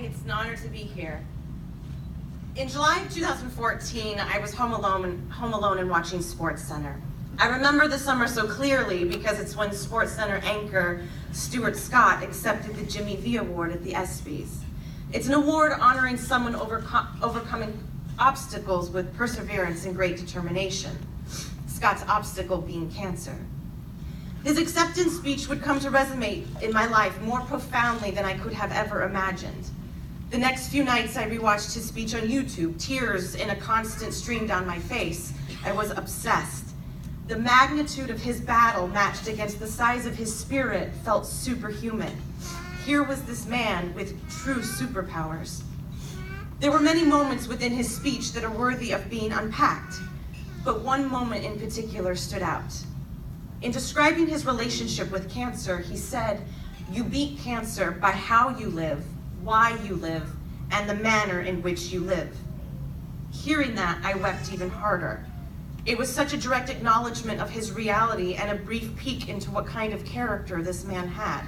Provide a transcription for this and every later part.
Hi, it's an honor to be here. In July of 2014, I was home alone and watching SportsCenter. I remember the summer so clearly because it's when SportsCenter anchor Stuart Scott accepted the Jimmy V Award at the ESPYs. It's an award honoring someone overcoming obstacles with perseverance and great determination. Scott's obstacle being cancer. His acceptance speech would come to resonate in my life more profoundly than I could have ever imagined. The next few nights I rewatched his speech on YouTube, tears in a constant stream down my face. I was obsessed. The magnitude of his battle matched against the size of his spirit felt superhuman. Here was this man with true superpowers. There were many moments within his speech that are worthy of being unpacked, but one moment in particular stood out. In describing his relationship with cancer, he said, "You beat cancer by how you live, why you live, and the manner in which you live." Hearing that, I wept even harder. It was such a direct acknowledgement of his reality and a brief peek into what kind of character this man had.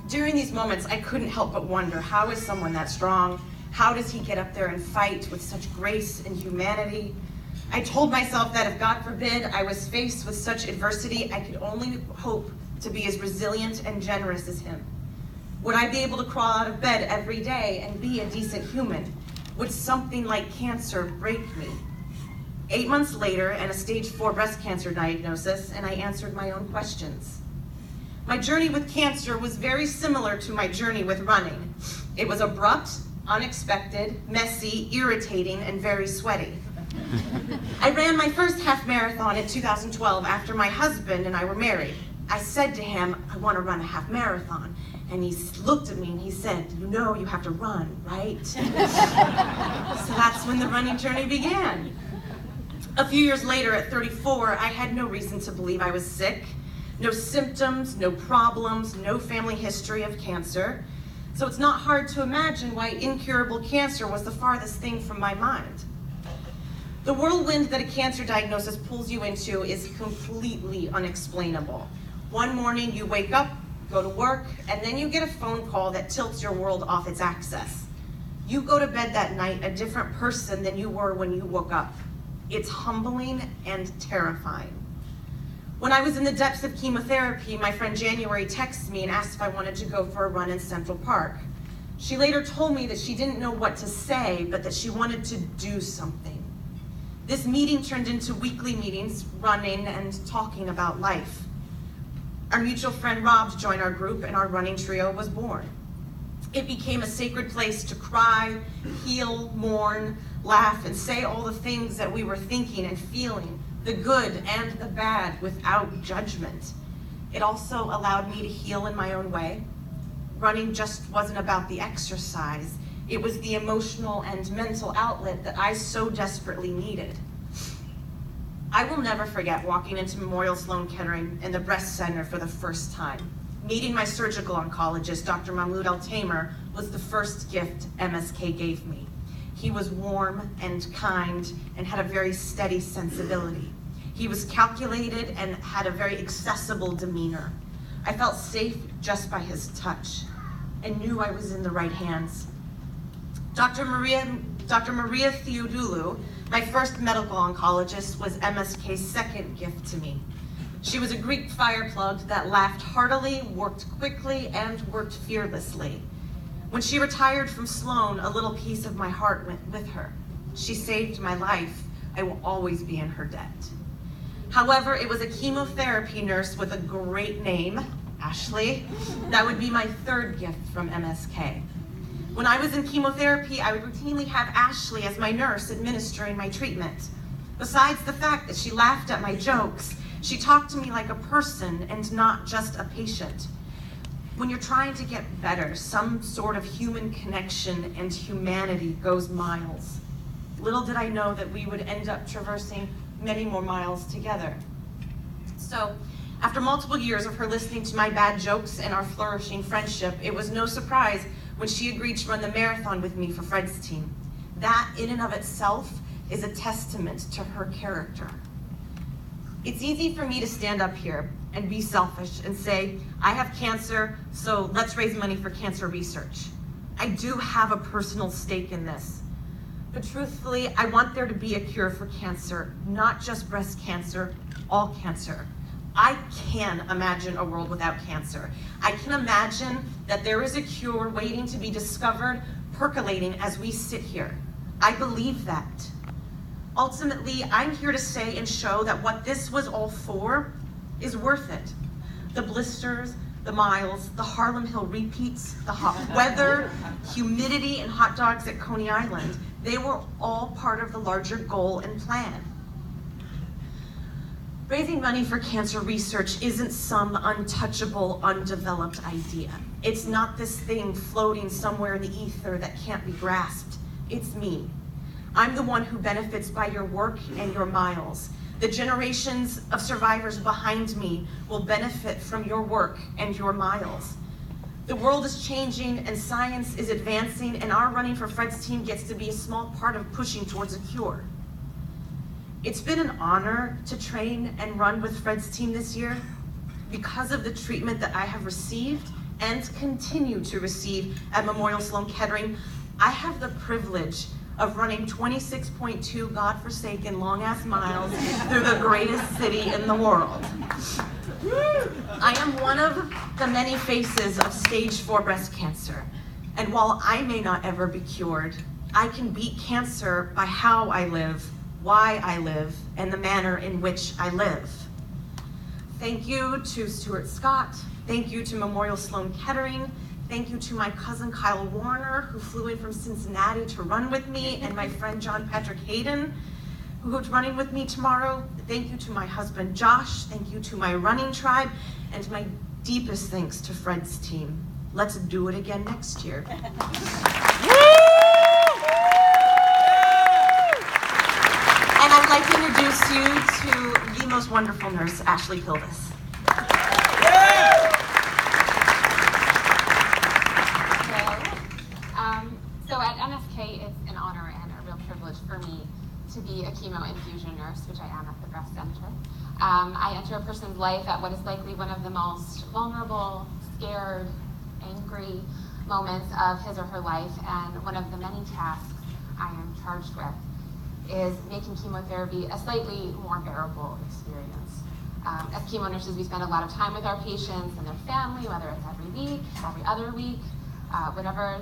During these moments, I couldn't help but wonder, how is someone that strong? How does he get up there and fight with such grace and humanity? I told myself that if, God forbid, I was faced with such adversity, I could only hope to be as resilient and generous as him. Would I be able to crawl out of bed every day and be a decent human? Would something like cancer break me? 8 months later, and a stage 4 breast cancer diagnosis, and I answered my own questions. My journey with cancer was very similar to my journey with running. It was abrupt, unexpected, messy, irritating, and very sweaty. I ran my first half marathon in 2012 after my husband and I were married. I said to him, "I want to run a half marathon." And he looked at me and he said, "You know you have to run, right?" So that's when the running journey began. A few years later, at 34, I had no reason to believe I was sick. No symptoms, no problems, no family history of cancer. So it's not hard to imagine why incurable cancer was the farthest thing from my mind. The whirlwind that a cancer diagnosis pulls you into is completely unexplainable. One morning you wake up, go to work, and then you get a phone call that tilts your world off its axis. You go to bed that night a different person than you were when you woke up. It's humbling and terrifying. When I was in the depths of chemotherapy, my friend January texted me and asked if I wanted to go for a run in Central Park. She later told me that she didn't know what to say, but that she wanted to do something. This meeting turned into weekly meetings, running and talking about life. Our mutual friend Rob joined our group and our running trio was born. It became a sacred place to cry, heal, mourn, laugh, and say all the things that we were thinking and feeling, the good and the bad, without judgment. It also allowed me to heal in my own way. Running just wasn't about the exercise. It was the emotional and mental outlet that I so desperately needed. I will never forget walking into Memorial Sloan Kettering in the breast center for the first time. Meeting my surgical oncologist, Dr. Mahmoud Al-Tamer, was the first gift MSK gave me. He was warm and kind and had a very steady sensibility. He was calculated and had a very accessible demeanor. I felt safe just by his touch and knew I was in the right hands. Dr. Maria Theodoulou, my first medical oncologist, was MSK's second gift to me. She was a Greek fireplug that laughed heartily, worked quickly, and worked fearlessly. When she retired from Sloan, a little piece of my heart went with her. She saved my life. I will always be in her debt. However, it was a chemotherapy nurse with a great name, Ashley, that would be my third gift from MSK. When I was in chemotherapy, I would routinely have Ashley as my nurse administering my treatment. Besides the fact that she laughed at my jokes, she talked to me like a person and not just a patient. When you're trying to get better, some sort of human connection and humanity goes miles. Little did I know that we would end up traversing many more miles together. So, after multiple years of her listening to my bad jokes and our flourishing friendship, it was no surprise when she agreed to run the marathon with me for Fred's team. That, in and of itself, is a testament to her character. It's easy for me to stand up here and be selfish and say, I have cancer, so let's raise money for cancer research. I do have a personal stake in this. But truthfully, I want there to be a cure for cancer, not just breast cancer, all cancer. I can imagine a world without cancer. I can imagine that there is a cure waiting to be discovered, percolating as we sit here. I believe that. Ultimately, I'm here to say and show that what this was all for is worth it. The blisters, the miles, the Harlem Hill repeats, the hot weather, humidity, and hot dogs at Coney Island, they were all part of the larger goal and plan. Raising money for cancer research isn't some untouchable, undeveloped idea. It's not this thing floating somewhere in the ether that can't be grasped. It's me. I'm the one who benefits by your work and your miles. The generations of survivors behind me will benefit from your work and your miles. The world is changing and science is advancing, and our Running for Fred's team gets to be a small part of pushing towards a cure. It's been an honor to train and run with Fred's team this year. Because of the treatment that I have received and continue to receive at Memorial Sloan Kettering, I have the privilege of running 26.2 godforsaken long-ass miles through the greatest city in the world. I am one of the many faces of stage 4 breast cancer. And while I may not ever be cured, I can beat cancer by how I live, why I live, and the manner in which I live. Thank you to Stuart Scott. Thank you to Memorial Sloan Kettering. Thank you to my cousin Kyle Warner, who flew in from Cincinnati to run with me, and my friend John Patrick Hayden, who's running with me tomorrow. Thank you to my husband Josh. Thank you to my running tribe, and my deepest thanks to Fred's team. Let's do it again next year. And I'd like to introduce you to the most wonderful nurse, Ashley Pildis. So at MSK, it's an honor and a real privilege for me to be a chemo infusion nurse, which I am at the breast center. I enter a person's life at what is likely one of the most vulnerable, scared, angry moments of his or her life, and one of the many tasks I am charged with is making chemotherapy a slightly more bearable experience. As chemo nurses, we spend a lot of time with our patients and their family, whether it's every week, every other week, whatever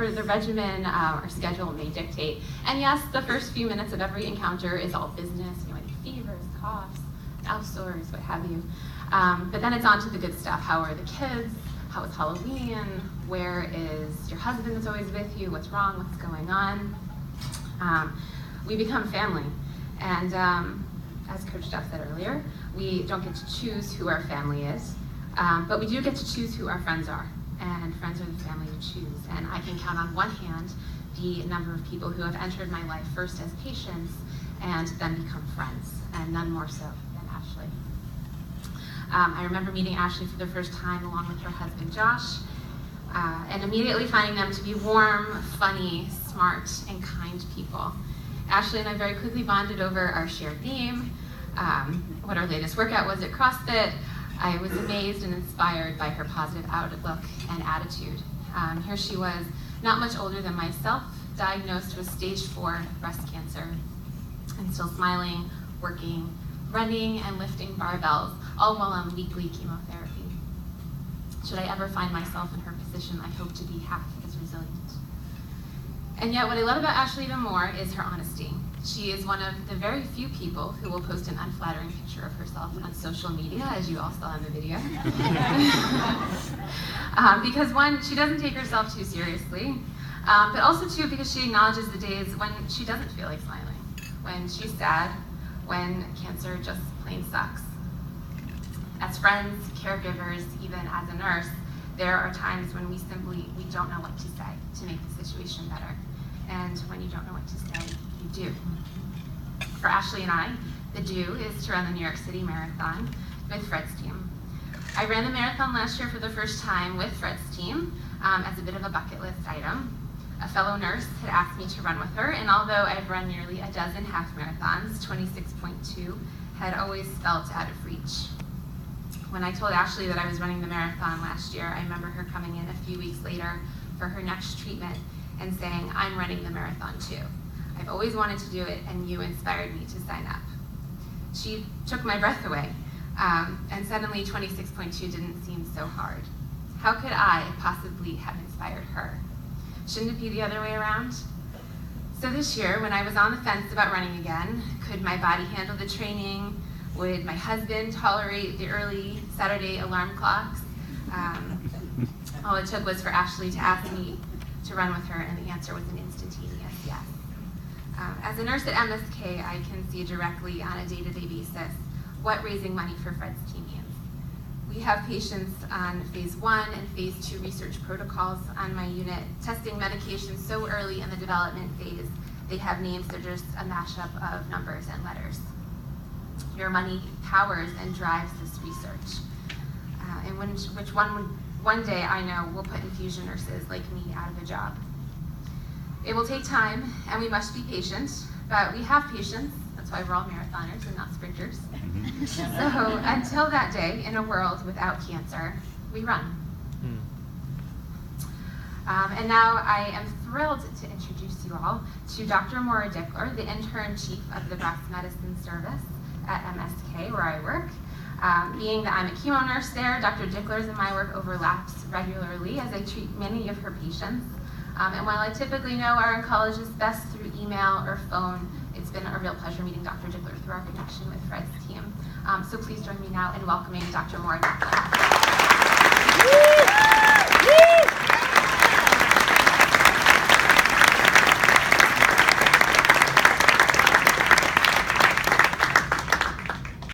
the regimen or schedule may dictate. And yes, the first few minutes of every encounter is all business, any fevers, coughs, mouth sores, what have you. But then it's on to the good stuff. How are the kids? How was Halloween? Where is your husband that's always with you? What's wrong? What's going on? We become family. And as Coach Jeff said earlier, we don't get to choose who our family is, but we do get to choose who our friends are. And friends are the family we choose. And I can count on one hand the number of people who have entered my life first as patients and then become friends, and none more so than Ashley. I remember meeting Ashley for the first time along with her husband Josh, and immediately finding them to be warm, funny, smart, and kind people. Ashley and I very quickly bonded over our shared theme, what our latest workout was at CrossFit. I was amazed and inspired by her positive outlook and attitude. Here she was, not much older than myself, diagnosed with stage 4 breast cancer, and still smiling, working, running, and lifting barbells, all while on weekly chemotherapy. Should I ever find myself in her position, I hope to be half as resilient. And yet what I love about Ashley even more is her honesty. She is one of the very few people who will post an unflattering picture of herself on social media, as you all saw in the video. Because one, she doesn't take herself too seriously, but also two, because she acknowledges the days when she doesn't feel like smiling, when she's sad, when cancer just plain sucks. As friends, caregivers, even as a nurse, there are times when we don't know what to say to make the situation better. And when you don't know what to say, you do. For Ashley and I, the do is to run the New York City Marathon with Fred's team. I ran the marathon last year for the first time with Fred's team as a bit of a bucket list item. A fellow nurse had asked me to run with her, and although I've run nearly a dozen half marathons, 26.2 had always felt out of reach. When I told Ashley that I was running the marathon last year, I remember her coming in a few weeks later for her next treatment and saying, "I'm running the marathon too. I've always wanted to do it, and you inspired me to sign up." She took my breath away, and suddenly 26.2 didn't seem so hard. How could I possibly have inspired her? Shouldn't it be the other way around? So this year, when I was on the fence about running again, could my body handle the training? Would my husband tolerate the early Saturday alarm clocks? All it took was for Ashley to ask me to run with her, and the answer was an instantaneous yes. As a nurse at MSK, I can see directly on a day-to-day basis what raising money for Fred's team means. We have patients on phase 1 and phase 2 research protocols on my unit, testing medications so early in the development phase, they have names that are just a mashup of numbers and letters. Your money powers and drives this research, and which one day I know will put infusion nurses like me out of a job. It will take time, and we must be patient, but we have patience. That's why we're all marathoners and not sprinters. So until that day, in a world without cancer, we run. And now I am thrilled to introduce you all to Dr. Maura Dickler, the intern chief of the breast medicine service at MSK, where I work. Being that I'm a chemo nurse there, Dr. Dickler's and my work overlaps regularly as I treat many of her patients. And while I typically know our oncologists best through email or phone, it's been a real pleasure meeting Dr. Dickler through our connection with Fred's team. So please join me now in welcoming Dr. Maura Dickler.